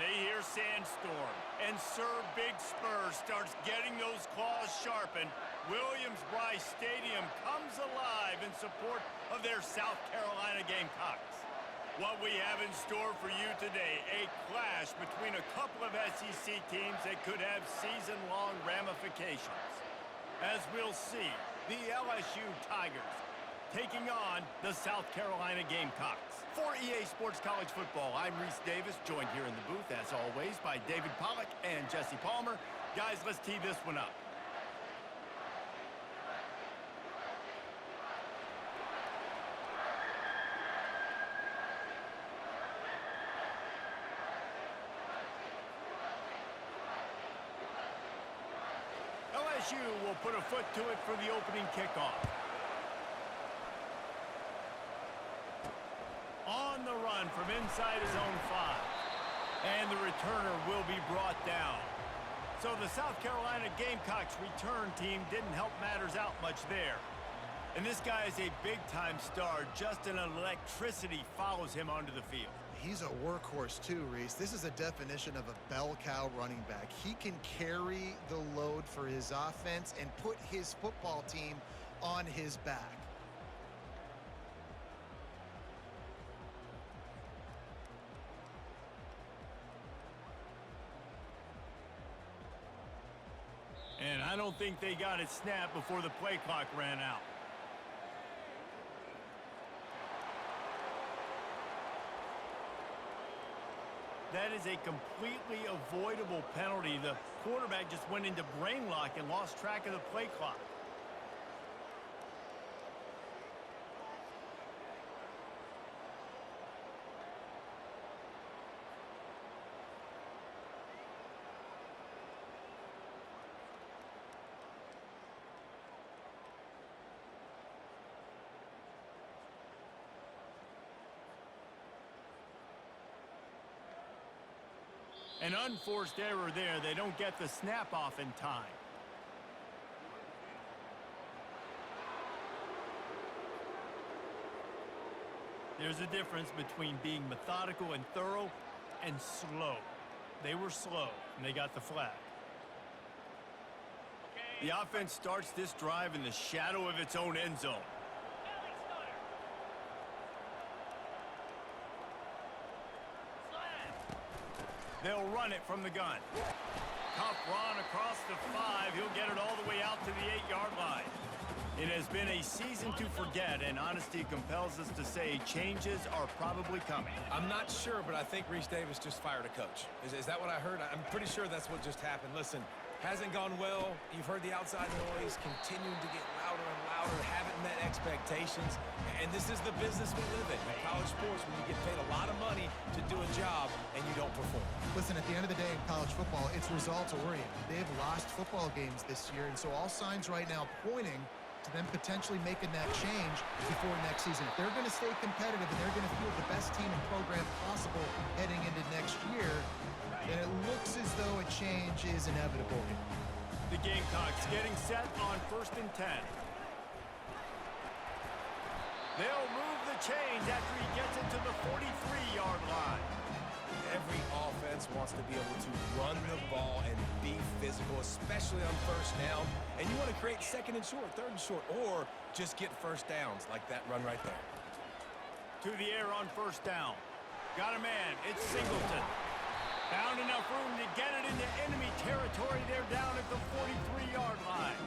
they hear sandstorm, and Sir Big Spur starts getting those claws sharpened, Williams-Brice Stadium comes alive in support of their South Carolina Gamecocks. What we have in store for you today, a clash between a couple of SEC teams that could have season-long ramifications. As we'll see, the LSU Tigers taking on the South Carolina Gamecocks. For EA Sports College Football, I'm Reese Davis, joined here in the booth, as always, by David Pollack and Jesse Palmer. Guys, let's tee this one up. LSU will put a foot to it for the opening kickoff. On the run from inside his own 5. And the returner will be brought down. So the South Carolina Gamecocks return team didn't help matters out much there. And this guy is a big-time star. Just an electricity follows him onto the field. He's a workhorse too, Reese. This is a definition of a bell cow running back. He can carry the load for his offense and put his football team on his back. And I don't think they got it snapped before the play clock ran out. That is a completely avoidable penalty. The quarterback just went into brain lock and lost track of the play clock. An unforced error there. They don't get the snap off in time. There's a difference between being methodical and thorough and slow. They were slow, and they got the flag. The offense starts this drive in the shadow of its own end zone. They'll run it from the gun. Tough run across the 5. He'll get it all the way out to the 8-yard line. It has been a season to forget, and honesty compels us to say changes are probably coming. I'm not sure, but I think Reese Davis just fired a coach. Is that what I heard? I'm pretty sure that's what just happened. Listen, hasn't gone well. You've heard the outside noise, continuing to get louder and louder, haven't met expectations. And this is the business we live in. College sports, when you get paid a lot of money to do a job and you don't perform. Listen, at the end of the day in college football, it's results-oriented. They have lost football games this year, and so all signs right now pointing to them potentially making that change before next season. If they're going to stay competitive and they're going to field the best team and program possible heading into next year, then it looks as though a change is inevitable. The Gamecocks getting set on 1st and 10. They'll move the chains after he gets it to the 43-yard line. Every offense wants to be able to run the ball and be physical, especially on 1st down. And you want to create 2nd and short, 3rd and short, or just get 1st downs like that run right there. To the air on 1st down. Got a man. It's Singleton. Found enough room to get it into enemy territory. They're down at the 43-yard line.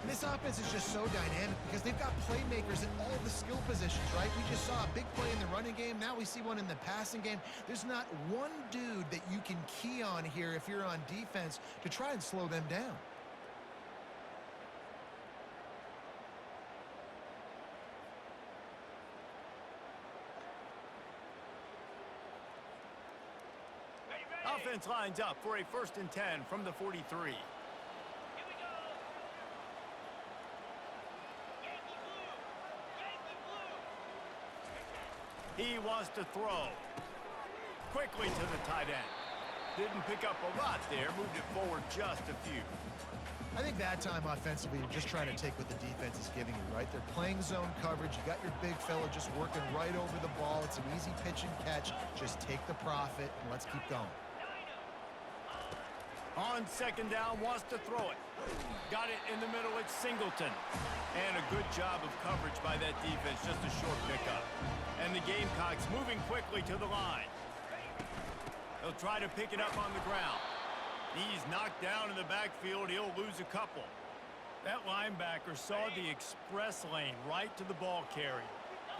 And this offense is just so dynamic because they've got playmakers in all the skill positions, right? We just saw a big play in the running game. Now we see one in the passing game. There's not one dude that you can key on here if you're on defense to try and slow them down. Offense lines up for a 1st and 10 from the 43. He wants to throw. Quickly to the tight end. Didn't pick up a lot there, moved it forward just a few. I think that time offensively, you're just trying to take what the defense is giving you, right? They're playing zone coverage. You got your big fella just working right over the ball. It's an easy pitch and catch. Just take the profit and let's keep going. On second down, wants to throw it. Got it in the middle, it's Singleton. And a good job of coverage by that defense, just a short pickup. And the Gamecocks moving quickly to the line. They'll try to pick it up on the ground. He's knocked down in the backfield. He'll lose a couple. That linebacker saw the express lane right to the ball carrier.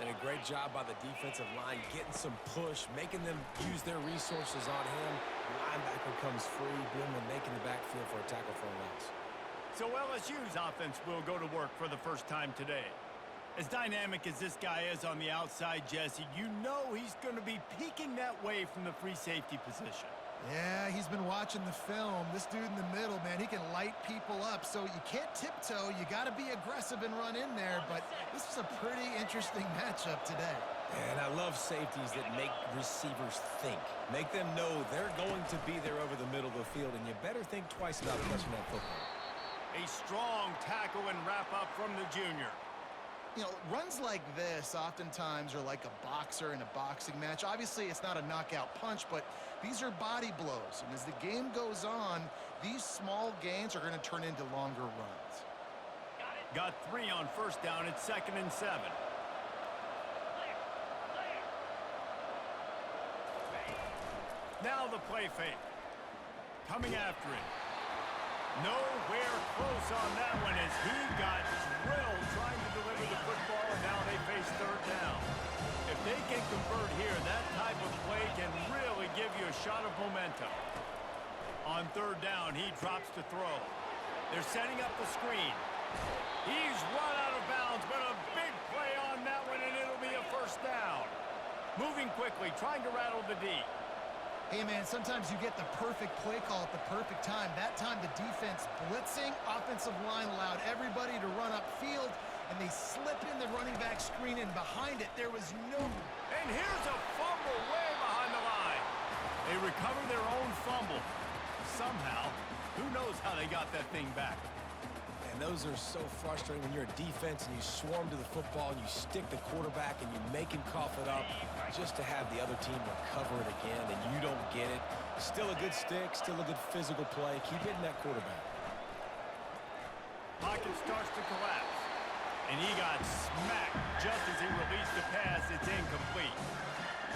And a great job by the defensive line getting some push, making them use their resources on him. The linebacker comes free, boom, and making the backfield for a tackle for a loss. So LSU's offense will go to work for the first time today. As dynamic as this guy is on the outside, Jesse, you know he's going to be peeking that way from the free safety position. Yeah, he's been watching the film. This dude in the middle, man, he can light people up. So you can't tiptoe. You got to be aggressive and run in there. But this is a pretty interesting matchup today. And I love safeties that make receivers think. Make them know they're going to be there over the middle of the field, and you better think twice about catching that football. A strong tackle and wrap up from the junior. You know, runs like this oftentimes are like a boxer in a boxing match. Obviously, it's not a knockout punch, but these are body blows. And as the game goes on, these small gains are going to turn into longer runs. Got 3 on first down. It's 2nd and 7. Now the play fake. Coming after it. Nowhere close on that one as he got drilled trying to deliver the football, and now they face 3rd down. If they can convert here, that type of play can really give you a shot of momentum. On 3rd down, he drops to throw. They're setting up the screen. He's run out of bounds, but a big play on that one, and it'll be a 1st down. Moving quickly, trying to rattle the D. Hey, man, sometimes you get the perfect play call at the perfect time. That time, the defense blitzing, offensive line allowed everybody to run upfield, and they slip in the running back screen, and behind it, there was no... And here's a fumble way behind the line. They recover their own fumble. Somehow, who knows how they got that thing back. And those are so frustrating when you're a defense and you swarm to the football and you stick the quarterback and you make him cough it up just to have the other team recover it again and you don't get it. Still a good stick, still a good physical play. Keep hitting that quarterback. Pocket starts to collapse. And he got smacked just as he released the pass. It's incomplete.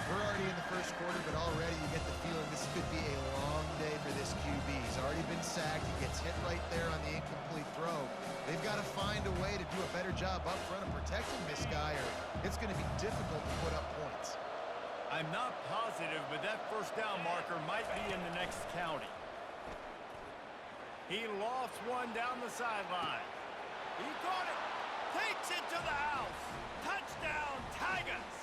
We're already in the 1st quarter, but already you get the feeling this could be a long day for this QB. He's already been sacked. He gets hit right there on the incomplete throw. They've got to find a way to do a better job up front of protecting this guy, or it's going to be difficult to put up points. I'm not positive, but that 1st down marker might be in the next county. He lofts one down the sideline. He caught it. Takes it to the house. Touchdown, Tigers.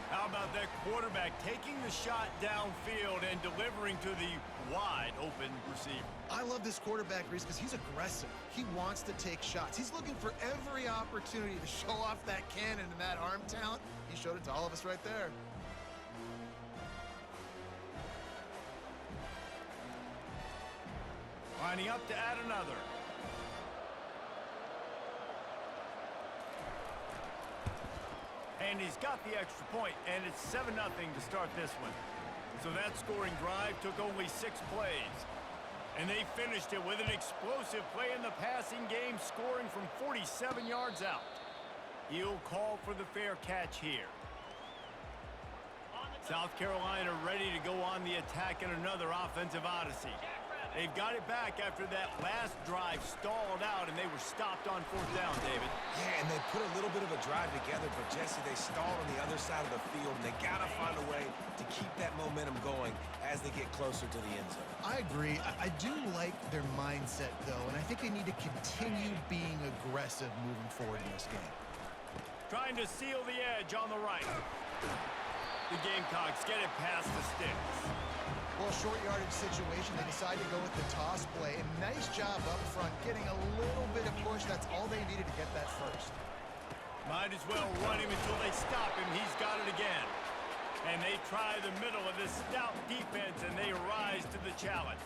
How about that quarterback taking the shot downfield and delivering to the wide-open receiver? I love this quarterback, Reese, because he's aggressive. He wants to take shots. He's looking for every opportunity to show off that cannon and that arm talent. He showed it to all of us right there. Lining up to add another. And he's got the extra point, and it's 7-0 to start this one. So that scoring drive took only 6 plays. And they finished it with an explosive play in the passing game, scoring from 47 yards out. He'll call for the fair catch here. South Carolina ready to go on the attack in another offensive odyssey. They've got it back after that last drive stalled out, and they were stopped on 4th down, David. Yeah, and they put a little bit of a drive together, but, Jesse, they stalled on the other side of the field, and they got to find a way to keep that momentum going as they get closer to the end zone. I agree. I do like their mindset, though, and I think they need to continue being aggressive moving forward in this game. Trying to seal the edge on the right. The Gamecocks get it past the sticks. Well, short yardage situation, they decide to go with the toss play. And nice job up front, getting a little bit of push. That's all they needed to get that first. Might as well run him until they stop him. He's got it again. And they try the middle of this stout defense, and they rise to the challenge.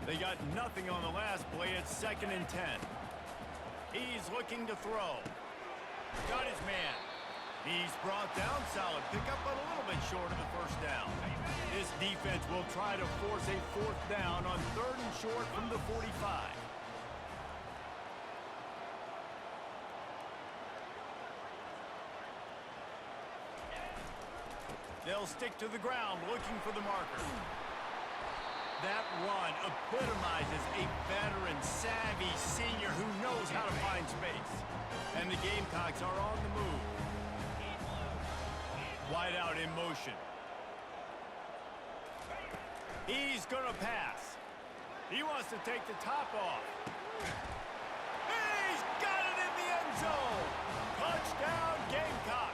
They got nothing on the last play. It's 2nd and 10. He's looking to throw. Got his man. He's brought down, solid pickup, but a little bit short of the first down. This defense will try to force a fourth down on 3rd and short from the 45. They'll stick to the ground looking for the marker. That run epitomizes a veteran, savvy senior who knows how to find space. And the Gamecocks are on the move. Wide out in motion. He's going to pass. He wants to take the top off. He's got it in the end zone. Touchdown, Gamecocks.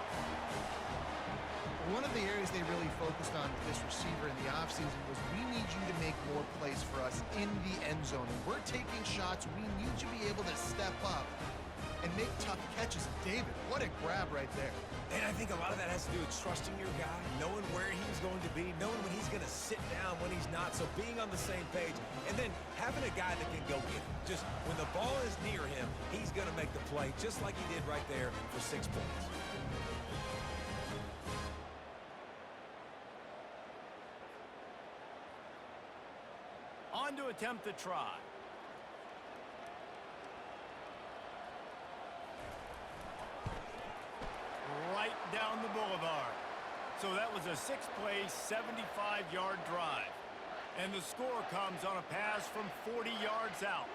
One of the areas they really focused on with this receiver in the offseason was we need you to make more plays for us in the end zone. And we're taking shots. We need you to be able to step up and make tough catches. David, what a grab right there. And I think a lot of that has to do with trusting your guy, knowing where he's going to be, knowing when he's going to sit down, when he's not, so being on the same page, and then having a guy that can go get it. Just when the ball is near him, he's going to make the play, just like he did right there for 6 points. On to attempt the try. Right down the boulevard. So that was a 6-play, 75-yard drive. And the score comes on a pass from 40 yards out.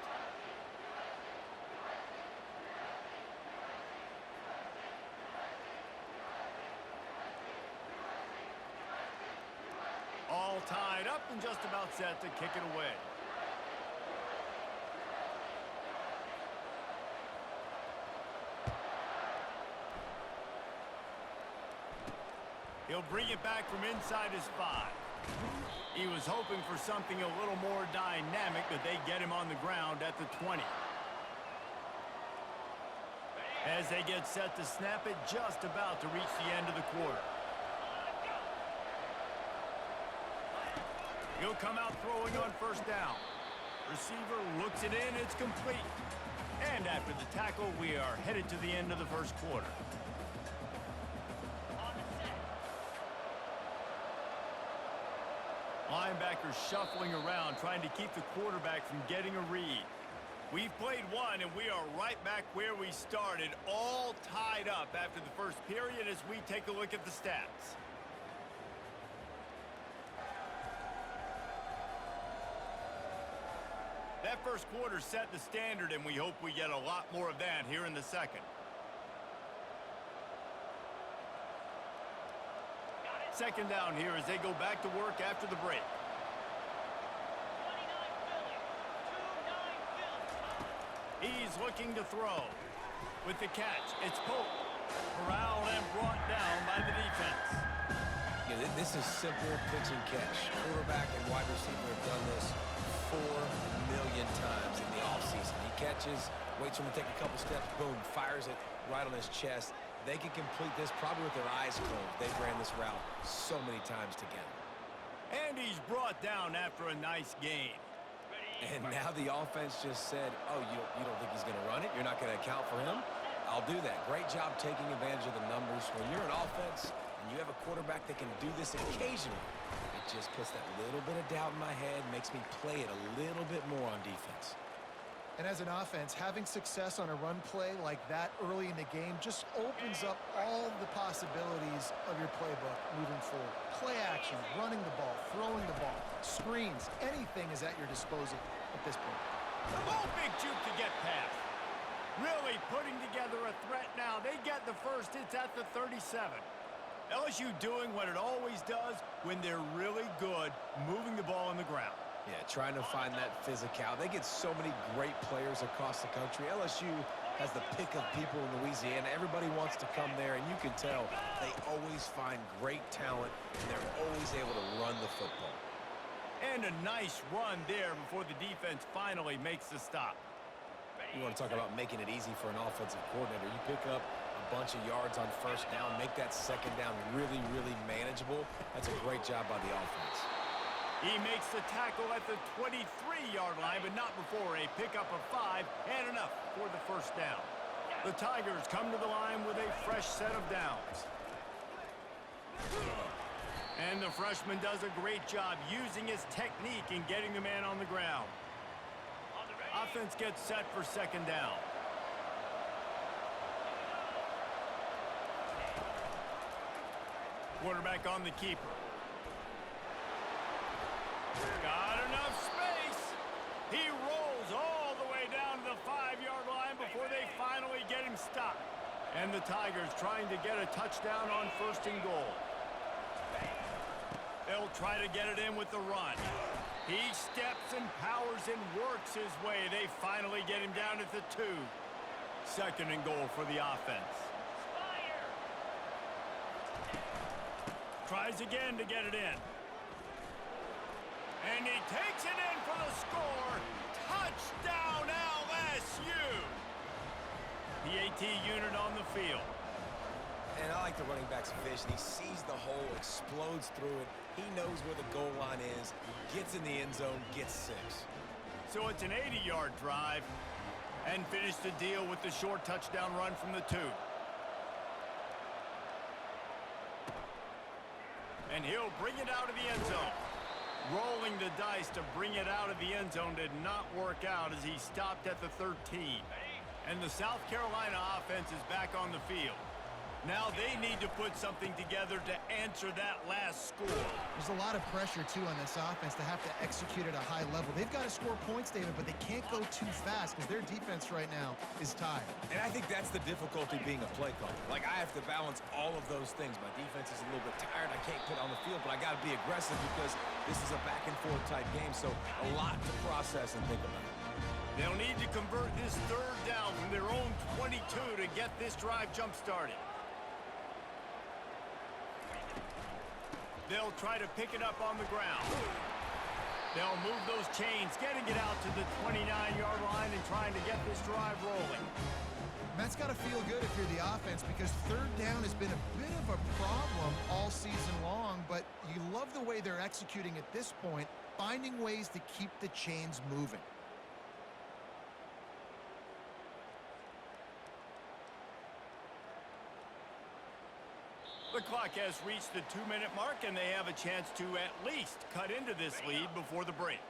All tied up and just about set to kick it away. He'll bring it back from inside his 5. He was hoping for something a little more dynamic, but they get him on the ground at the 20. As they get set to snap it, just about to reach the end of the quarter. He'll come out throwing on first down. Receiver looks it in, it's complete. And after the tackle, we are headed to the end of the first quarter. Linebackers shuffling around, trying to keep the quarterback from getting a read. We've played one, and we are right back where we started, all tied up after the first period as we take a look at the stats. That first quarter set the standard, and we hope we get a lot more of that here in the second. Second down here as they go back to work after the break. He's looking to throw. With the catch, it's Pope. Corralled and brought down by the defense. Yeah, this is simple pitch and catch. Quarterback and wide receiver have done this 4 million times in the offseason. He catches, waits for him to take a couple steps, boom, fires it right on his chest. They can complete this probably with their eyes closed. They've ran this route so many times together. And he's brought down after a nice gain. And now the offense just said, oh, you don't think he's going to run it? You're not going to account for him? I'll do that. Great job taking advantage of the numbers. When you're an offense and you have a quarterback that can do this occasionally, it just puts that little bit of doubt in my head, makes me play it a little bit more on defense. And as an offense, having success on a run play like that early in the game just opens up all the possibilities of your playbook moving forward. Play action, running the ball, throwing the ball, screens, anything is at your disposal at this point. Oh, big juke to get past. Really putting together a threat now. They get the first. It's at the 37. LSU doing what it always does when they're really good, moving the ball on the ground. Yeah, trying to find that physicality. They get so many great players across the country. LSU has the pick of people in Louisiana. Everybody wants to come there, and you can tell they always find great talent, and they're always able to run the football. And a nice run there before the defense finally makes the stop. You want to talk about making it easy for an offensive coordinator. You pick up a bunch of yards on first down, make that second down really, really manageable. That's a great job by the offense. He makes the tackle at the 23-yard line, but not before a pickup of 5 and enough for the first down. The Tigers come to the line with a fresh set of downs. And the freshman does a great job using his technique in getting the man on the ground. Offense gets set for second down. Quarterback on the keeper. Got enough space. He rolls all the way down to the 5-yard line before they finally get him stopped. And the Tigers trying to get a touchdown on 1st and goal. They'll try to get it in with the run. He steps and powers and works his way. They finally get him down at the 2. 2nd and goal for the offense. Tries again to get it in. And he takes it in for the score. Touchdown, LSU! The AT unit on the field. And I like the running back's vision. He sees the hole, explodes through it. He knows where the goal line is, gets in the end zone, gets 6. So it's an 80-yard drive, and finish the deal with the short touchdown run from the 2. And he'll bring it out of the end zone. Rolling the dice to bring it out of the end zone did not work out as he stopped at the 13. And the South Carolina offense is back on the field. Now they need to put something together to answer that last score. There's a lot of pressure, too, on this offense to have to execute at a high level. They've got to score points, David, but they can't go too fast because their defense right now is tired. And I think that's the difficulty being a play caller. Like, I have to balance all of those things. My defense is a little bit tired. I can't put on the field, but I got to be aggressive because this is a back-and-forth type game, so a lot to process and think about. They'll need to convert this 3rd down from their own 22 to get this drive jump-started. They'll try to pick it up on the ground. They'll move those chains, getting it out to the 29-yard line and trying to get this drive rolling. That's got to feel good if you're the offense because 3rd down has been a bit of a problem all season long, but you love the way they're executing at this point, finding ways to keep the chains moving. The clock has reached the 2-minute mark, and they have a chance to at least cut into this lead before the break.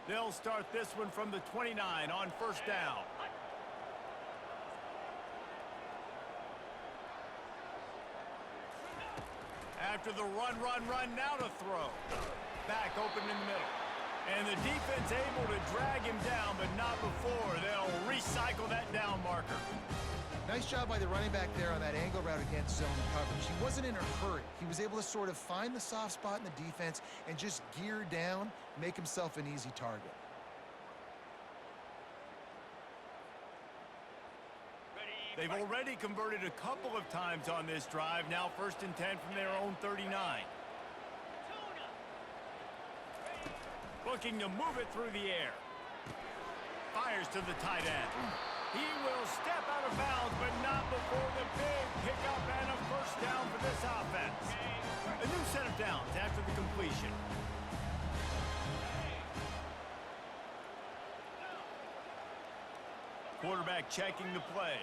They'll start this one from the 29 on 1st down. After the run, now to throw. Back open in the middle. And the defense able to drag him down, but not before. They'll recycle that down marker. Nice job by the running back there on that angle route against zone coverage. He wasn't in a hurry. He was able to sort of find the soft spot in the defense and just gear down, make himself an easy target. They've already converted a couple of times on this drive. Now 1st and 10 from their own 39. Looking to move it through the air. Fires to the tight end. He will step out of bounds, but not before the big pickup and a 1st down for this offense. A new set of downs after the completion. Quarterback checking the play.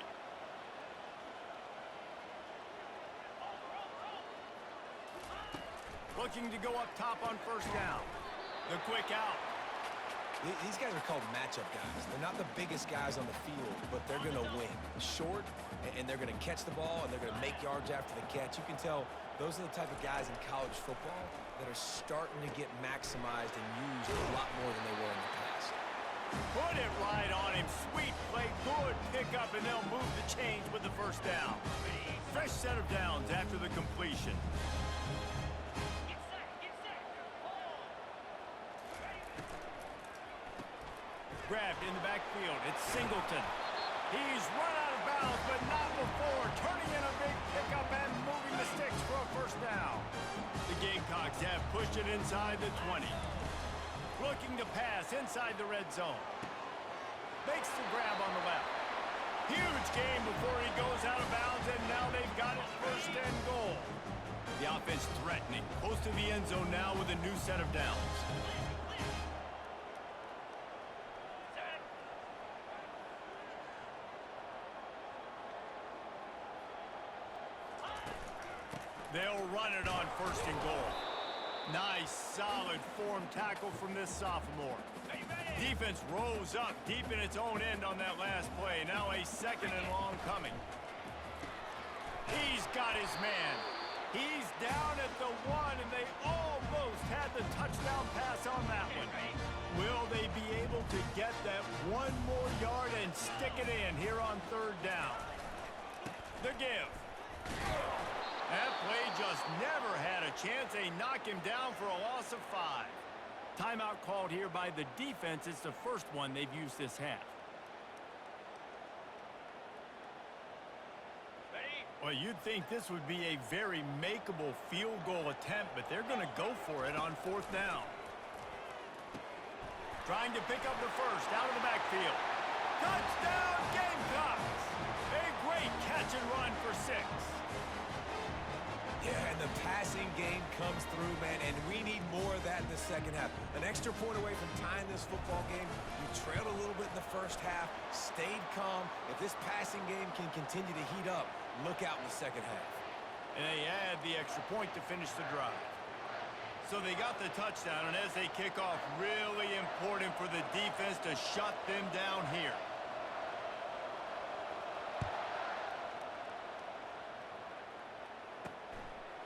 Looking to go up top on 1st down. The quick out. These guys are called matchup guys. They're not the biggest guys on the field, but they're going to win. Short, and they're going to catch the ball, and they're going to make yards after the catch. You can tell those are the type of guys in college football that are starting to get maximized and used a lot more than they were in the past. Put it right on him. Sweet play, good pickup, and they'll move the chains with the 1st down. Fresh set of downs after the completion. Grabbed in the backfield. It's Singleton. He's run out of bounds, but not before. Turning in a big pickup and moving the sticks for a 1st down. The Gamecocks have pushed it inside the 20. Looking to pass inside the red zone. Makes the grab on the left. Huge game before he goes out of bounds, and now they've got it 1st and goal. The offense threatening. Close to the end zone now with a new set of downs. They'll run it on 1st and goal. Nice, solid form tackle from this sophomore. Defense rose up deep in its own end on that last play. Now a 2nd and long coming. He's got his man. He's down at the 1, and they almost had the touchdown pass on that one. Will they be able to get that 1 more yard and stick it in here on 3rd down? The give. That play just never had a chance. They knock him down for a loss of 5. Timeout called here by the defense. It's the first one they've used this half. Well, you'd think this would be a very makeable field goal attempt, but they're going to go for it on 4th down. Trying to pick up the first out of the backfield. Touchdown, Gamecocks! A great catch and run for 6. Yeah, and the passing game comes through, man, and we need more of that in the second half. An extra point away from tying this football game. You trailed a little bit in the first half, stayed calm. If this passing game can continue to heat up, look out in the second half. And they add the extra point to finish the drive. So they got the touchdown, and as they kick off, really important for the defense to shut them down here.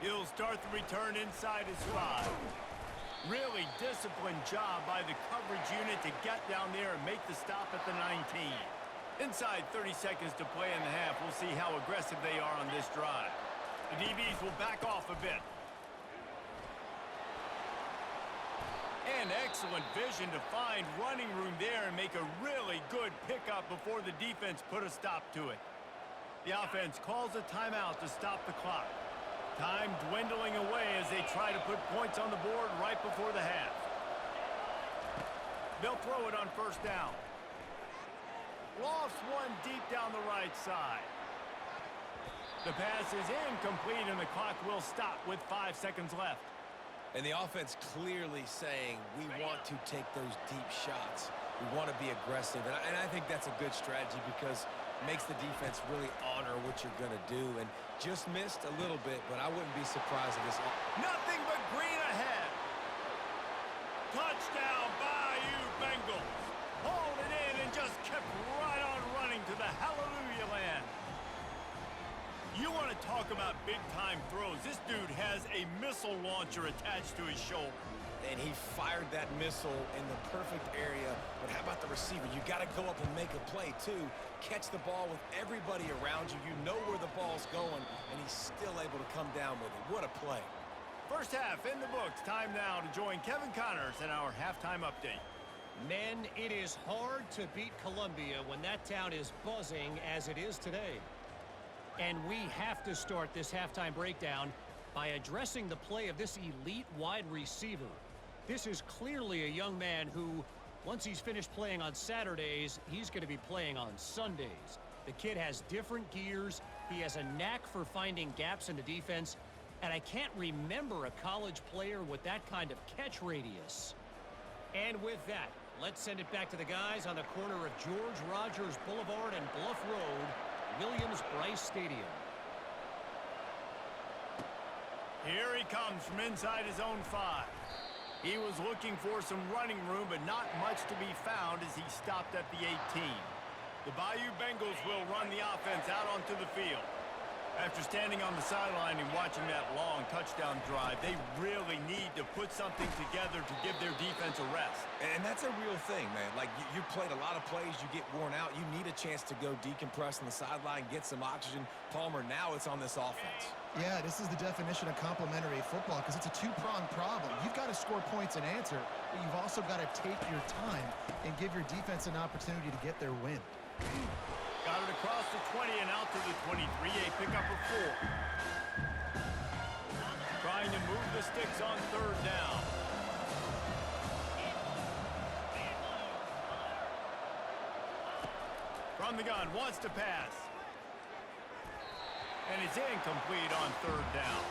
He'll start the return inside his 5. Really disciplined job by the coverage unit to get down there and make the stop at the 19. Inside 30 seconds to play in the half. We'll see how aggressive they are on this drive. The DBs will back off a bit. And excellent vision to find running room there and make a really good pickup before the defense put a stop to it. The offense calls a timeout to stop the clock. Time dwindling away as they try to put points on the board right before the half. They'll throw it on 1st down. Lofts one deep down the right side. The pass is incomplete, and the clock will stop with 5 seconds left. And the offense clearly saying, we want to take those deep shots. We want to be aggressive. And I think that's a good strategy because it makes the defense really honor what you're going to do. And just missed a little bit, but I wouldn't be surprised if this... Nothing but green ahead. Touchdown, Bayou Bengals. Hauled it in and just kept right on running to the hallelujah land. You want to talk about big-time throws. This dude has a missile launcher attached to his shoulder. And he fired that missile in the perfect area. But how about the receiver? You got to go up and make a play, too. Catch the ball with everybody around you. You know where the ball's going, and he's still able to come down with it. What a play. First half in the books. Time now to join Kevin Connors in our halftime update. Men, it is hard to beat Columbia when that town is buzzing as it is today. And we have to start this halftime breakdown by addressing the play of this elite wide receiver. This is clearly a young man who, once he's finished playing on Saturdays, he's going to be playing on Sundays. The kid has different gears. He has a knack for finding gaps in the defense. And I can't remember a college player with that kind of catch radius. And with that, let's send it back to the guys on the corner of George Rogers Boulevard and Bluff Road, Williams-Brice Stadium. Here he comes from inside his own 5. He was looking for some running room, but not much to be found as he stopped at the 18. The Bayou Bengals will run the offense out onto the field. After standing on the sideline and watching that long touchdown drive, they really need to put something together to give their defense a rest. And that's a real thing, man. Like, you played a lot of plays, you get worn out. You need a chance to go decompress on the sideline, get some oxygen. Palmer, now it's on this offense. Yeah, this is the definition of complementary football because it's a two-pronged problem. You've got to score points and answer, but you've also got to take your time and give your defense an opportunity to get their win. Got it across the 20 and out to the 23, a pickup of 4. Trying to move the sticks on 3rd down. From the gun, wants to pass. And it's incomplete on 3rd down.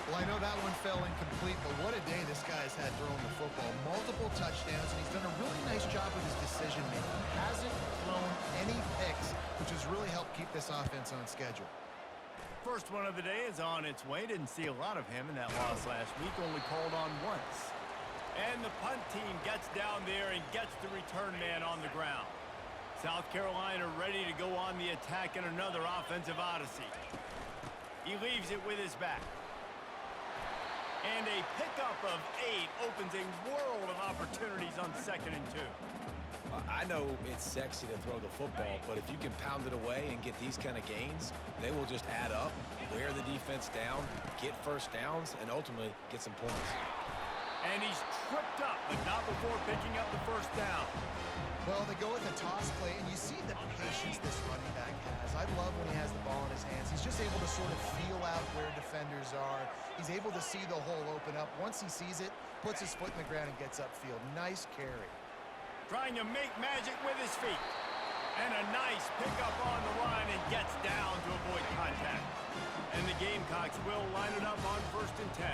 Well, I know that one fell incomplete, but what a day this guy's had throwing the football. Multiple touchdowns, and he's done a really nice job with his decision-making. Hasn't thrown any picks, which has really helped keep this offense on schedule. First one of the day is on its way. Didn't see a lot of him in that loss last week. Only called on once. And the punt team gets down there and gets the return man on the ground. South Carolina ready to go on the attack in another offensive odyssey. He leaves it with his back. And a pickup of 8 opens a world of opportunities on 2nd and 2. I know it's sexy to throw the football, but if you can pound it away and get these kind of gains, they will just add up, wear the defense down, get first downs, and ultimately get some points. And he's tripped up, but not before picking up the first down. Well, they go with a toss play, and you see the patience this running back has. I love when he has the ball in his hands. He's just able to sort of feel out where defenders are. He's able to see the hole open up. Once he sees it, puts his foot in the ground and gets upfield. Nice carry. Trying to make magic with his feet. And a nice pickup on the line and gets down to avoid contact. And the Gamecocks will line it up on 1st and 10.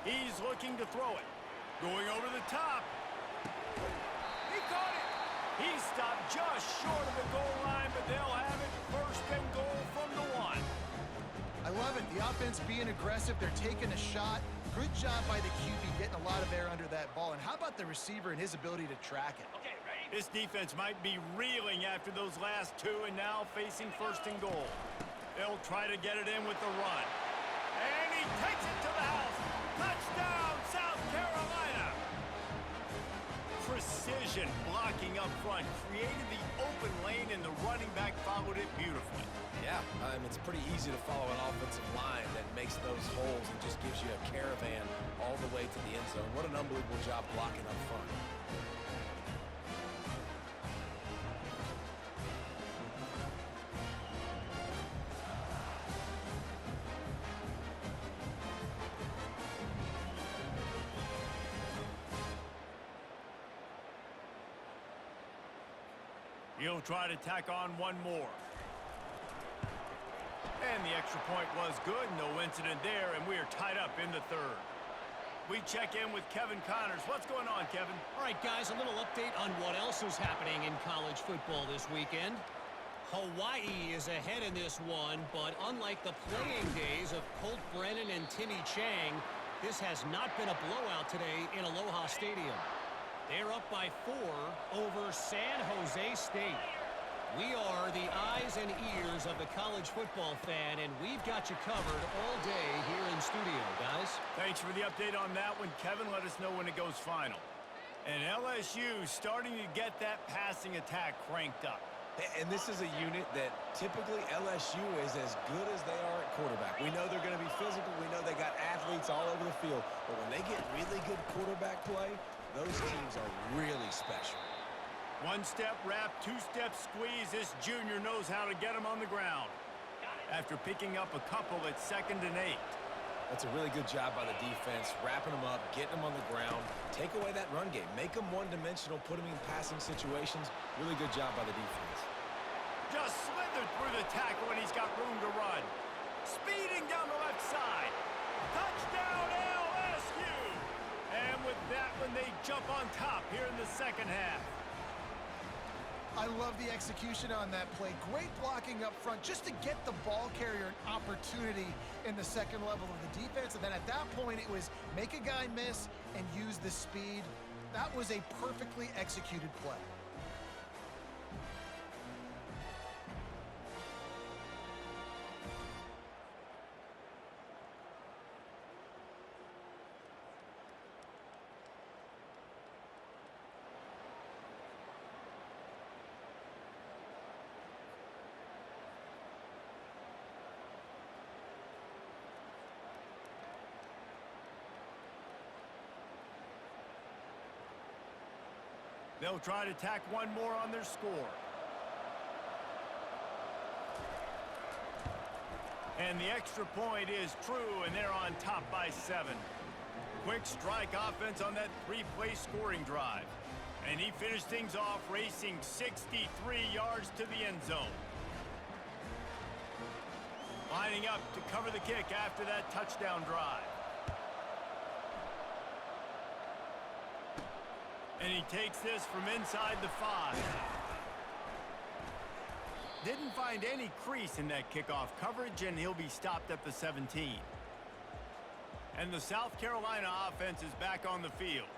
He's looking to throw it. Going over the top. He caught it. He stopped just short of the goal line, but they'll have it 1st and goal from the 1. I love it. The offense being aggressive. They're taking a shot. Good job by the QB getting a lot of air under that ball. And how about the receiver and his ability to track it? Okay, ready? This defense might be reeling after those last 2 and now facing 1st and goal. They'll try to get it in with the run. And he takes it to the house. Touchdown, South Carolina! Precision blocking up front created the open lane, and the running back followed it beautifully. Yeah, it's pretty easy to follow an offensive line that makes those holes and just gives you a caravan all the way to the end zone. What an unbelievable job blocking up front. He'll try to tack on one more. And the extra point was good. No incident there, and we are tied up in the 3rd. We check in with Kevin Connors. What's going on, Kevin? All right, guys, a little update on what else is happening in college football this weekend. Hawaii is ahead in this one, but unlike the playing days of Colt Brennan and Timmy Chang, this has not been a blowout today in Aloha Stadium. They're up by 4 over San Jose State. We are the eyes and ears of the college football fan, and we've got you covered all day here in studio, guys. Thanks for the update on that one, Kevin. Let us know when it goes final. And LSU starting to get that passing attack cranked up. And this is a unit that typically LSU is as good as they are at quarterback. We know they're going to be physical. We know they got athletes all over the field. But when they get really good quarterback play, those teams are really special. One-step wrap, two-step squeeze. This junior knows how to get him on the ground. After picking up a couple at 2nd and 8. That's a really good job by the defense, wrapping them up, getting them on the ground. Take away that run game. Make them one-dimensional, put them in passing situations. Really good job by the defense. Just slithered through the tackle, and he's got room to run. Speeding down the left side. Touchdown, LSU! And with that one, they jump on top here in the 2nd half. I love the execution on that play. Great blocking up front just to get the ball carrier an opportunity in the 2nd level of the defense. And then at that point, it was make a guy miss and use the speed. That was a perfectly executed play. They'll try to tack one more on their score. And the extra point is true, and they're on top by 7. Quick strike offense on that 3-play scoring drive. And he finished things off racing 63 yards to the end zone. Lining up to cover the kick after that touchdown drive. And he takes this from inside the 5. Didn't find any crease in that kickoff coverage, and he'll be stopped at the 17. And the South Carolina offense is back on the field.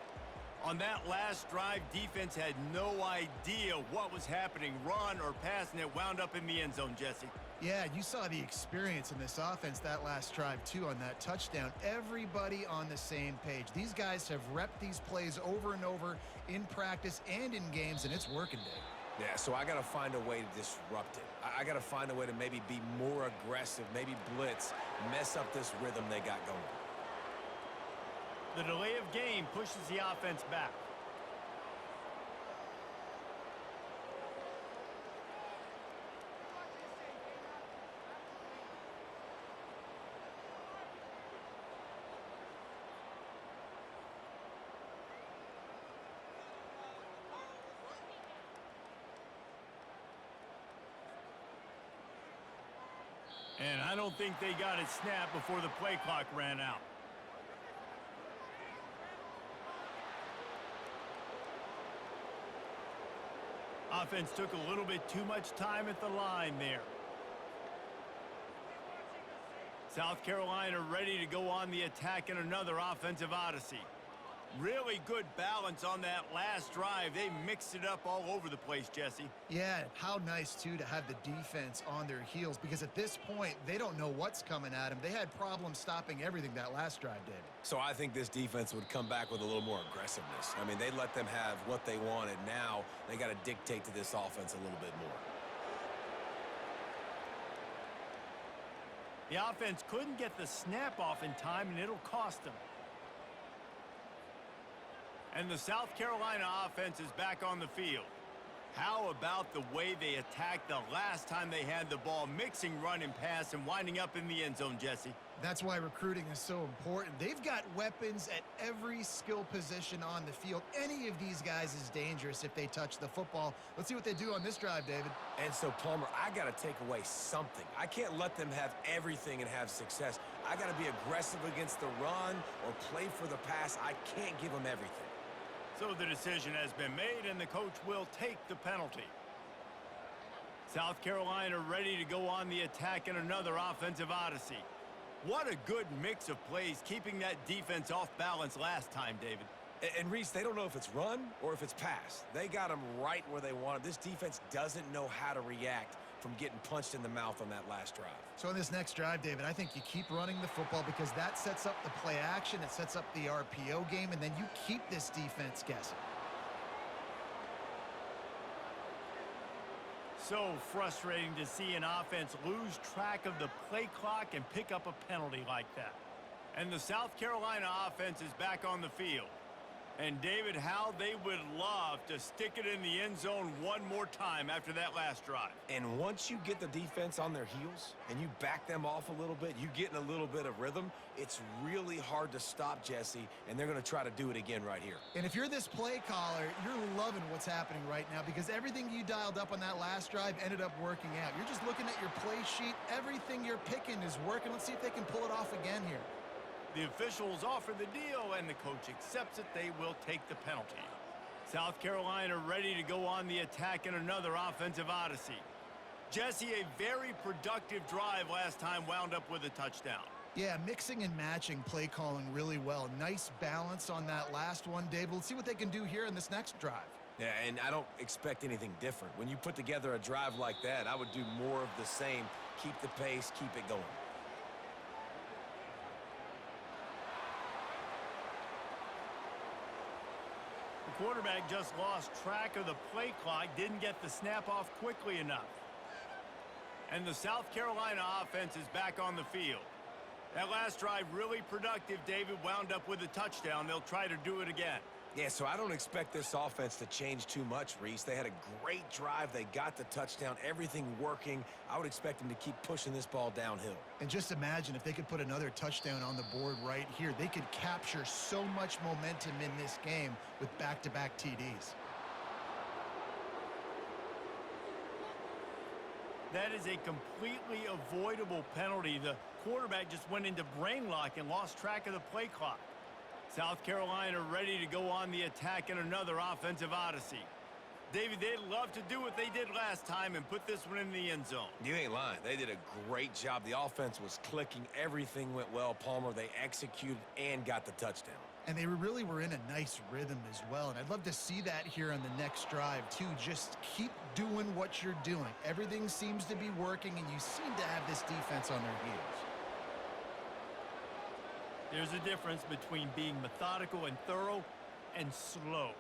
On that last drive, defense had no idea what was happening, run or pass, and it wound up in the end zone, Jesse. Yeah, you saw the experience in this offense that last drive, too, on that touchdown. Everybody on the same page. These guys have repped these plays over and over in practice and in games, and it's working, Dave. Yeah, so I got to find a way to disrupt it. I got to find a way to maybe be more aggressive, maybe blitz, mess up this rhythm they got going. The delay of game pushes the offense back. And I don't think they got it snapped before the play clock ran out. Offense took a little bit too much time at the line there. South Carolina ready to go on the attack in another offensive odyssey. Really good balance on that last drive. They mixed it up all over the place, Jesse. Yeah, how nice, too, to have the defense on their heels, because at this point, they don't know what's coming at them. They had problems stopping everything that last drive did. So I think this defense would come back with a little more aggressiveness. I mean, they let them have what they wanted. Now they got to dictate to this offense a little bit more. The offense couldn't get the snap off in time, and it'll cost them. And the South Carolina offense is back on the field. How about the way they attacked the last time they had the ball, mixing run and pass and winding up in the end zone, Jesse? That's why recruiting is so important. They've got weapons at every skill position on the field. Any of these guys is dangerous if they touch the football. Let's see what they do on this drive, David. And so, Palmer, I got to take away something. I can't let them have everything and have success. I got to be aggressive against the run or play for the pass. I can't give them everything. So the decision has been made, and the coach will take the penalty. South Carolina ready to go on the attack in another offensive odyssey. What a good mix of plays, keeping that defense off balance last time, David. And Reese, they don't know if it's run or if it's pass. They got them right where they want them. This defense doesn't know how to react from getting punched in the mouth on that last drive. So on this next drive, David, I think you keep running the football because that sets up the play action, it sets up the RPO game, and then you keep this defense guessing. So frustrating to see an offense lose track of the play clock and pick up a penalty like that. And the South Carolina offense is back on the field. And David, how they would love to stick it in the end zone one more time after that last drive. And once you get the defense on their heels and you back them off a little bit, you get in a little bit of rhythm, it's really hard to stop, Jesse, and they're going to try to do it again right here. And if you're this play caller, you're loving what's happening right now because everything you dialed up on that last drive ended up working out. You're just looking at your play sheet. Everything you're picking is working. Let's see if they can pull it off again here. The officials offer the deal, and the coach accepts it. They will take the penalty. South Carolina ready to go on the attack in another offensive odyssey. Jesse, a very productive drive last time, wound up with a touchdown. Yeah, mixing and matching play calling really well. Nice balance on that last one, Dave. Let's see what they can do here in this next drive. Yeah, and I don't expect anything different. When you put together a drive like that, I would do more of the same. Keep the pace, keep it going. The quarterback just lost track of the play clock, didn't get the snap off quickly enough. And the South Carolina offense is back on the field. That last drive really productive. David wound up with a touchdown. They'll try to do it again. Yeah, so I don't expect this offense to change too much, Reese. They had a great drive. They got the touchdown, everything working. I would expect them to keep pushing this ball downhill. And just imagine if they could put another touchdown on the board right here. They could capture so much momentum in this game with back-to-back TDs. That is a completely avoidable penalty. The quarterback just went into brain lock and lost track of the play clock. South Carolina ready to go on the attack in another offensive odyssey. David, they'd love to do what they did last time and put this one in the end zone. You ain't lying. They did a great job. The offense was clicking. Everything went well, Palmer. They executed and got the touchdown. And they really were in a nice rhythm as well. And I'd love to see that here on the next drive, too. Just keep doing what you're doing. Everything seems to be working, and you seem to have this defense on their heels. There's a difference between being methodical and thorough and slow.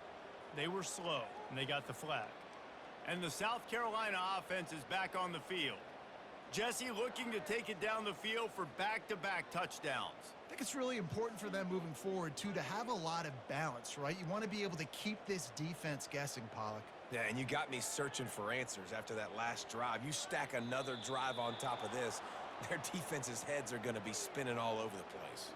They were slow, and they got the flag. And the South Carolina offense is back on the field. Jesse looking to take it down the field for back-to-back touchdowns. I think it's really important for them moving forward, too, to have a lot of balance, right? You want to be able to keep this defense guessing, Pollock. Yeah, and you got me searching for answers after that last drive. You stack another drive on top of this, their defense's heads are going to be spinning all over the place.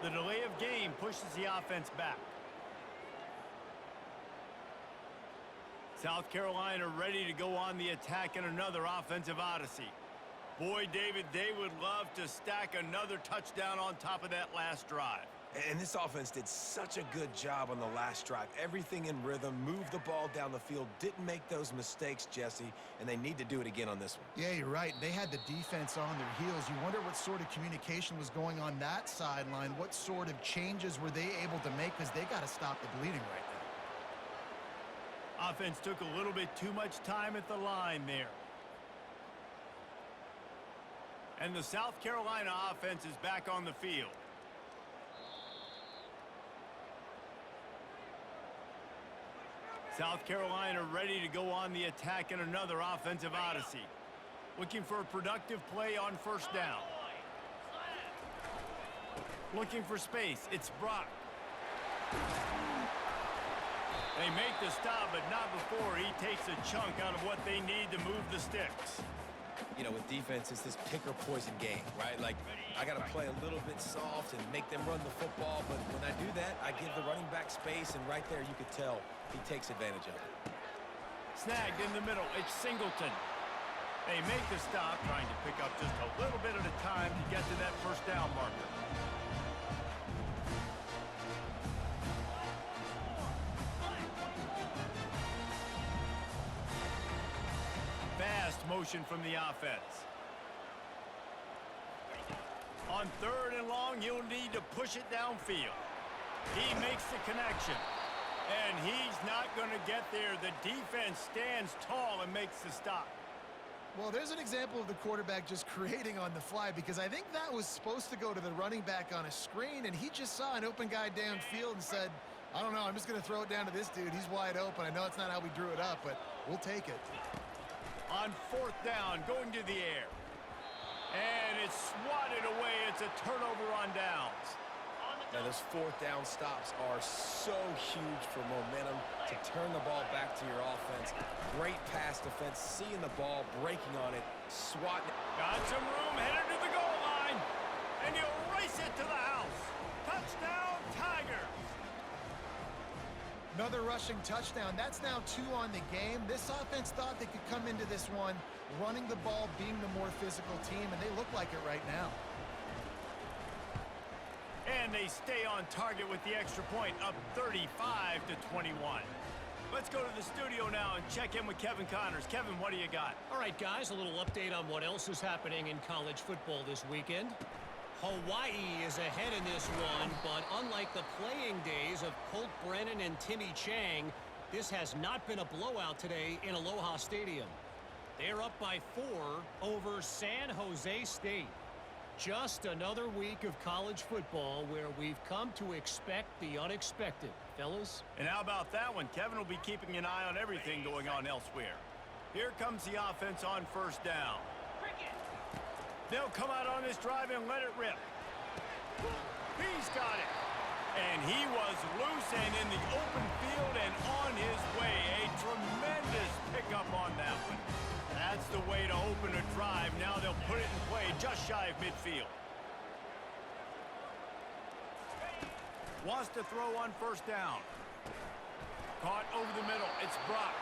The delay of game pushes the offense back. South Carolina ready to go on the attack in another offensive odyssey. Boy, David, they would love to stack another touchdown on top of that last drive. And this offense did such a good job on the last drive. Everything in rhythm, moved the ball down the field, didn't make those mistakes, Jesse, and they need to do it again on this one. Yeah, you're right. They had the defense on their heels. You wonder what sort of communication was going on that sideline. What sort of changes were they able to make, because they got to stop the bleeding right now. Offense took a little bit too much time at the line there. And the South Carolina offense is back on the field. South Carolina ready to go on the attack in another offensive odyssey. Looking for a productive play on first down. Looking for space. It's Brock. They make the stop, but not before he takes a chunk out of what they need to move the sticks. You know, with defense, it's this pick or poison game, right? Like, I got to play a little bit soft and make them run the football, but when I do that, I give the running back space, and right there you could tell he takes advantage of it. Snagged in the middle. It's Singleton. They make the stop, trying to pick up just a little bit at a time to get to that first down marker. Fast motion from the offense. On third and long, you'll need to push it downfield. He makes the connection. And he's not going to get there. The defense stands tall and makes the stop. Well, there's an example of the quarterback just creating on the fly, because I think that was supposed to go to the running back on a screen, and he just saw an open guy downfield and said, I don't know, I'm just going to throw it down to this dude. He's wide open. I know it's not how we drew it up, but we'll take it. On fourth down, going to the air. And it's swatted away. It's a turnover on downs. Now, those fourth down stops are so huge for momentum to turn the ball back to your offense. Great pass defense, seeing the ball, breaking on it, swatting it. Got some room, headed to the goal line. And he'll race it to the house. Touchdown, Tigers. Another rushing touchdown. That's now 2 on the game. This offense thought they could come into this one running the ball, being the more physical team, and they look like it right now. And they stay on target with the extra point, up 35-21. Let's go to the studio now and check in with Kevin Connors. Kevin, what do you got? All right, guys, a little update on what else is happening in college football this weekend. Hawaii is ahead in this one, but unlike the playing days of Colt Brennan and Timmy Chang, this has not been a blowout today in Aloha Stadium. They're up by 4 over San Jose State. Just another week of college football where we've come to expect the unexpected, fellas. And how about that one? Kevin will be keeping an eye on everything going on elsewhere. Here comes the offense on first down. They'll come out on this drive and let it rip. He's got it. And he was loose and in the open field and on his way. A tremendous pickup on that one. That's the way to open a drive. Now they'll put it in play just shy of midfield. Wants to throw on first down. Caught over the middle. It's Brock.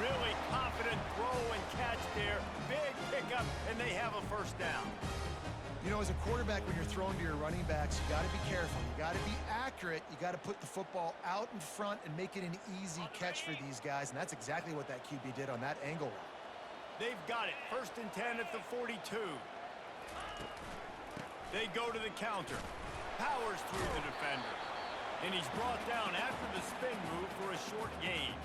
Really confident throw and catch there. Big pickup, and they have a first down. You know, as a quarterback, when you're throwing to your running backs, you got to be careful. You got to be accurate. You got to put the football out in front and make it an easy catch for these guys, and that's exactly what that QB did on that angle. They've got it. 1st and 10 at the 42. They go to the counter. Powers through the defender. And he's brought down after the spin move for a short gain.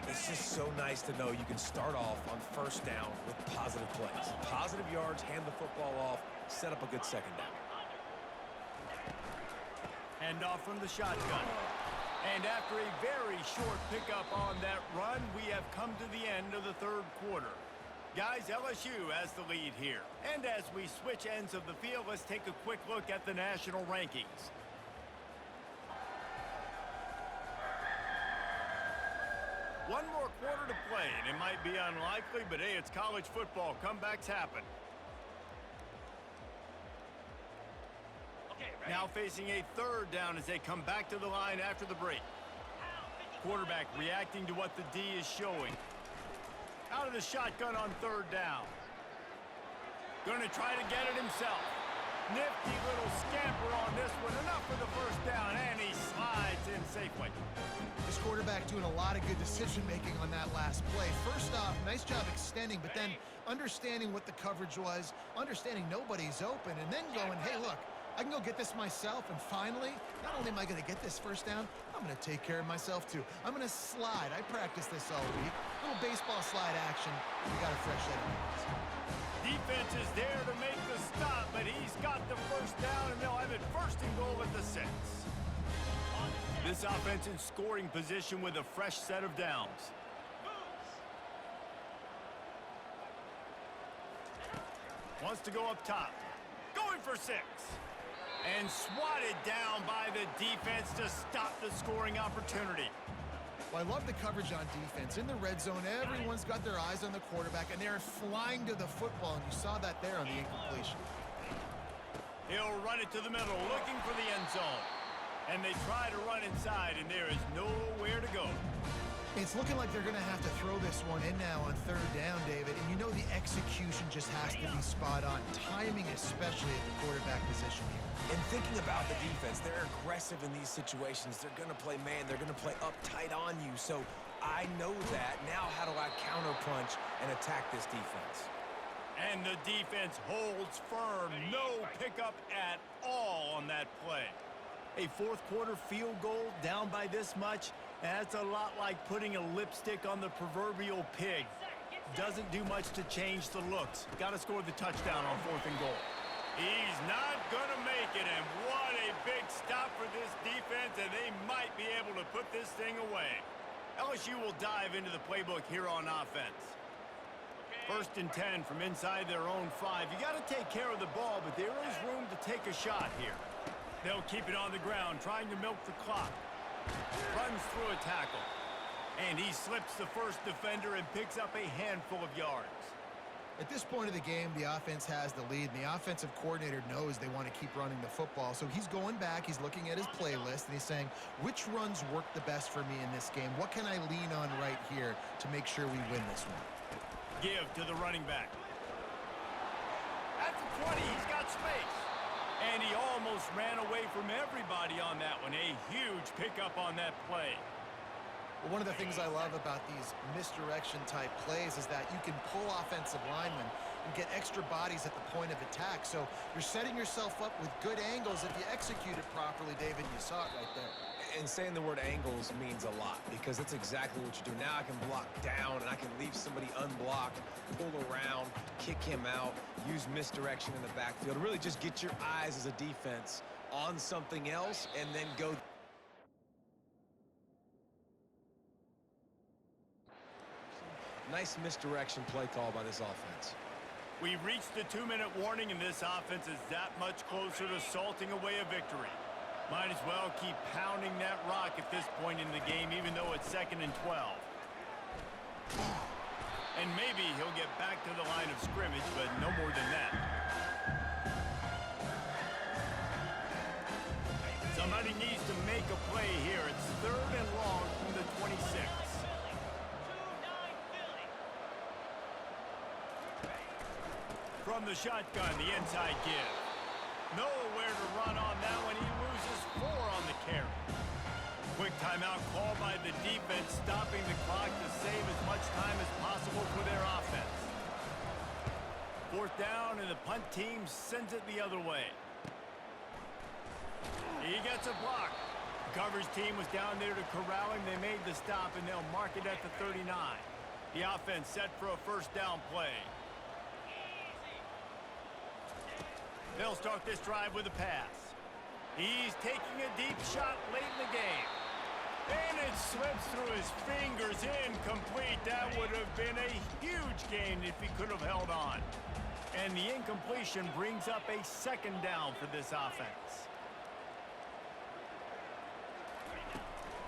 It's just so nice to know you can start off on 1st down with positive plays. Positive yards, hand the football off, set up a good 2nd down. Hand off from the shotgun. And after a very short pickup on that run, we have come to the end of the 3rd quarter. Guys, LSU has the lead here. And as we switch ends of the field, let's take a quick look at the national rankings. One more quarter to play, and it might be unlikely, but hey, it's college football. Comebacks happen. Now facing a 3rd down as they come back to the line after the break. Quarterback reacting to what the D is showing. Out of the shotgun on 3rd down. Going to try to get it himself. Nifty little scamper on this one. Enough for the 1st down, and he slides in safely. This quarterback doing a lot of good decision-making on that last play. First off, nice job extending, but then understanding what the coverage was, understanding nobody's open, and then going, hey, look, I can go get this myself, and finally, not only am I going to get this 1st down, I'm going to take care of myself, too. I'm going to slide. I practiced this all week. Little baseball slide action. We got a fresh set of hands. Defense is there to make the stop, but he's got the 1st down, and they'll have it 1st and goal at the 6. This offense in scoring position with a fresh set of downs. Wants to go up top. Going for 6. And swatted down by the defense to stop the scoring opportunity. Well, I love the coverage on defense. In the red zone, everyone's got their eyes on the quarterback, and they're flying to the football, and you saw that there on the incompletion. He'll run it to the middle, looking for the end zone. And they try to run inside, and there is nowhere to go. It's looking like they're going to have to throw this one in now on 3rd down, David. And you know the execution just has to be spot on. Timing, especially at the quarterback position here. And thinking about the defense, they're aggressive in these situations. They're going to play man. They're going to play uptight on you. So I know that. Now how do I counterpunch and attack this defense? And the defense holds firm. No pickup at all on that play. A 4th quarter field goal down by this much, that's a lot like putting a lipstick on the proverbial pig. Doesn't do much to change the looks. Got to score the touchdown on 4th and goal. He's not going to make it, and what a big stop for this defense, and they might be able to put this thing away. LSU will dive into the playbook here on offense. 1st and 10 from inside their own 5. You got to take care of the ball, but there is room to take a shot here. They'll keep it on the ground, trying to milk the clock. Runs through a tackle. And he slips the 1st defender and picks up a handful of yards. At this point of the game, the offense has the lead, and the offensive coordinator knows they want to keep running the football. So he's going back, he's looking at his playlist, and he's saying, which runs work the best for me in this game? What can I lean on right here to make sure we win this one? Give to the running back. At the 20, he's got space. And he almost ran away from everybody on that one. A huge pickup on that play. Well, one of the things I love about these misdirection-type plays is that you can pull offensive linemen and get extra bodies at the point of attack. So you're setting yourself up with good angles. If you execute it properly, David, you saw it right there. And saying the word angles means a lot because that's exactly what you do. Now I can block down and I can leave somebody unblocked, pull around, kick him out, use misdirection in the backfield. Really just get your eyes as a defense on something else and then go. Nice misdirection play call by this offense. We've reached the 2-minute warning, and this offense is that much closer to salting away a victory. Might as well keep pounding that rock at this point in the game, even though it's 2nd and 12. And maybe he'll get back to the line of scrimmage, but no more than that. Somebody needs to make a play here. It's 3rd and long from the 26. From the shotgun, the inside give. Nowhere to run on that one. He loses 4 on the carry. Quick timeout called by the defense, stopping the clock to save as much time as possible for their offense. 4th down, and the punt team sends it the other way. He gets a block. The coverage team was down there to corral him. They made the stop, and they'll mark it at the 39. The offense set for a 1st down play. They'll start this drive with a pass. He's taking a deep shot late in the game. And it slips through his fingers, incomplete. That would have been a huge gain if he could have held on. And the incompletion brings up a 2nd down for this offense.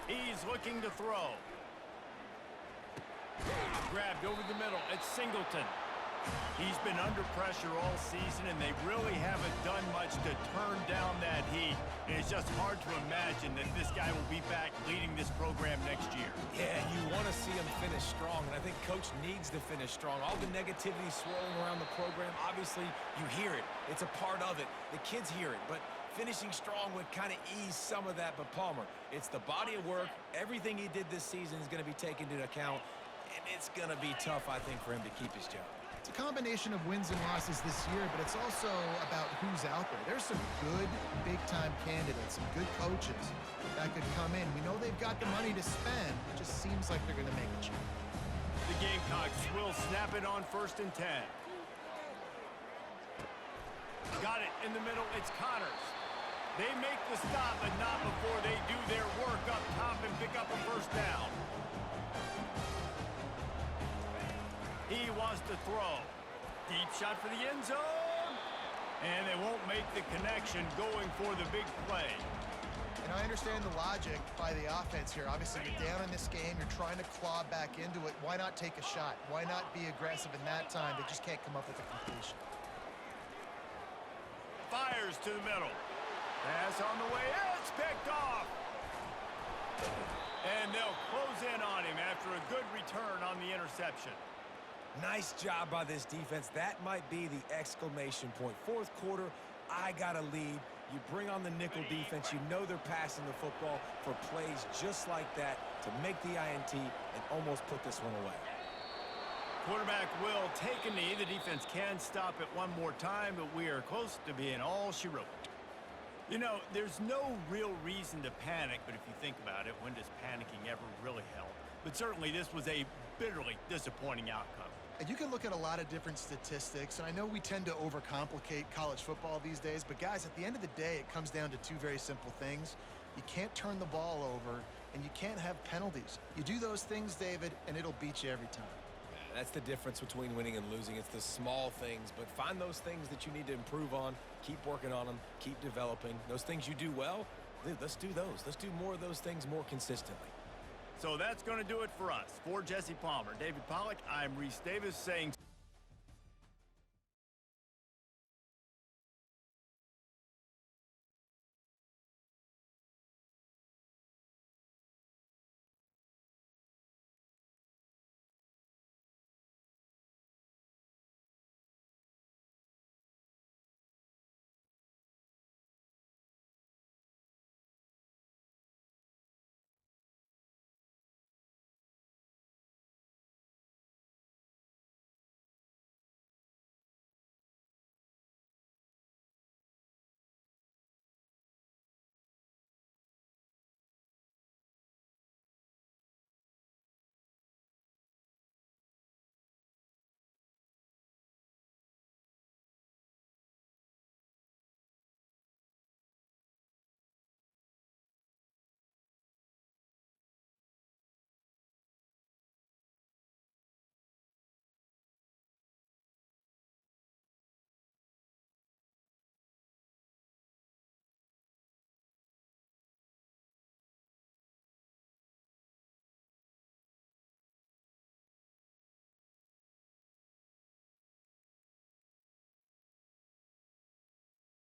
He's looking to throw. Grabbed over the middle. It's Singleton. He's been under pressure all season, and they really haven't done much to turn down that heat. And it's just hard to imagine that this guy will be back leading this program next year. Yeah, you want to see him finish strong, and I think Coach needs to finish strong. All the negativity swirling around the program, obviously, you hear it. It's a part of it. The kids hear it, but finishing strong would kind of ease some of that. But Palmer, it's the body of work. Everything he did this season is going to be taken into account, and it's going to be tough, I think, for him to keep his job. It's a combination of wins and losses this year, but it's also about who's out there. There's some good big-time candidates, some good coaches that could come in. We know they've got the money to spend. It just seems like they're going to make a change. The Gamecocks will snap it on 1st and 10. Got it in the middle. It's Connors. They make the stop, but not before they do their work up top and pick up a 1st down. He wants to throw. Deep shot for the end zone. And they won't make the connection going for the big play. And I understand the logic by the offense here. Obviously, you're down in this game. You're trying to claw back into it. Why not take a shot? Why not be aggressive in that time? They just can't come up with a completion. Fires to the middle. Pass on the way. It's picked off. And they'll close in on him after a good return on the interception. Nice job by this defense. That might be the exclamation point. 4th quarter, I got a lead. You bring on the nickel defense. You know they're passing the football for plays just like that to make the INT and almost put this one away. Quarterback will take a knee. The defense can stop it one more time, but we are close to being all she wrote. You know, there's no real reason to panic, but if you think about it, when does panicking ever really help? But certainly this was a bitterly disappointing outcome. And you can look at a lot of different statistics, and I know we tend to overcomplicate college football these days, but guys, at the end of the day, it comes down to 2 very simple things. You can't turn the ball over, and you can't have penalties. You do those things, David, and it'll beat you every time. That's the difference between winning and losing. It's the small things, but find those things that you need to improve on. Keep working on them. Keep developing. Those things you do well, dude, let's do those. Let's do more of those things more consistently. So that's going to do it for us. For Jesse Palmer, David Pollack, I'm Reese Davis saying